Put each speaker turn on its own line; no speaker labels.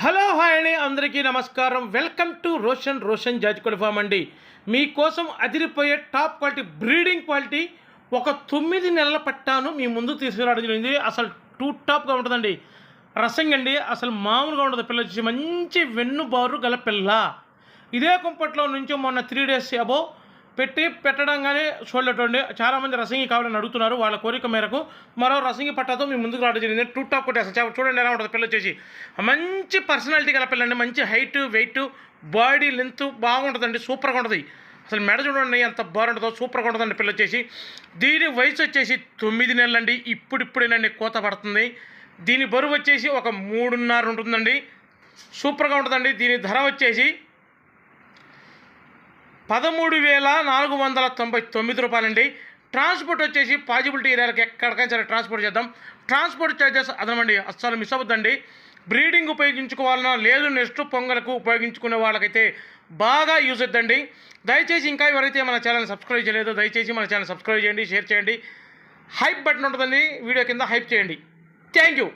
Hello hi అండి, అందరికీ నమస్కారం. వెల్కమ్ టు రోషన్ జాజికోడి ఫామ్ అండి. మీకోసం అదిరిపోయే టాప్ క్వాలిటీ బ్రీడింగ్ క్వాలిటీ ఒక 9 నెలల పట్టాను మీ ముందు తీసుకురావడం జరిగింది. అసలు టూ టాప్గా ఉంటుందండి. రసంగా అండి, అసలు మామూలుగా ఉండదు. పిల్ల వచ్చేసి మంచి వెన్నుబారు గల పిల్ల. ఇదే కుంపట్లో నుంచి మొన్న 3 days అబో పెట్టడంగానే చూడలేటండి. చాలామంది రసంగి కావాలని అడుగుతున్నారు. వాళ్ళ కోరిక మేరకు మరో రసంగి పట్టాతో మీ ముందుకు రావడం జరిగింది. టూ టాప్ కొట్టి అసలు చూడండి ఎలా ఉంటుంది పిల్ల వచ్చేసి. మంచి పర్సనాలిటీ గల పిల్లండి. మంచి హైట్, వెయిట్, బాడీ లెంత్ బాగుంటుందండి. సూపర్గా ఉంటుంది. అసలు మెడ చూడండి ఎంత బాగుంటుందో, సూపర్గా ఉంటుందండి పిల్ల వచ్చేసి. దీని వయసు వచ్చేసి 9 నెలలండి. ఇప్పుడిప్పుడేనండి కోత పడుతుంది. దీని బరువు వచ్చేసి ఒక 3.5 ఉంటుందండి. సూపర్గా ఉంటుందండి. దీని ధర వచ్చేసి 13,499 రూపాయలండి. ట్రాన్స్పోర్ట్ వచ్చేసి పాజిబిలిటీ ఏరియాలకు ఎక్కడికైనా సరే ట్రాన్స్పోర్ట్ చేద్దాం. ట్రాన్స్పోర్ట్ ఛార్జెస్ అదనమండి, అస్సలు మిస్ అవ్వద్దండి. బ్రీడింగ్ ఉపయోగించుకోవాలన్నా లేదు నెక్స్ట్ పొంగలకు ఉపయోగించుకునే వాళ్ళకైతే బాగా యూజ్ అవుతుందండి. దయచేసి ఇంకా ఎవరైతే మన ఛానల్ సబ్స్క్రైబ్ చేయలేదో దయచేసి మన ఛానల్ సబ్స్క్రైబ్ చేయండి, షేర్ చేయండి. హైప్ బటన్ ఉంటుందండి, వీడియో కింద హైప్ చేయండి. Thank you.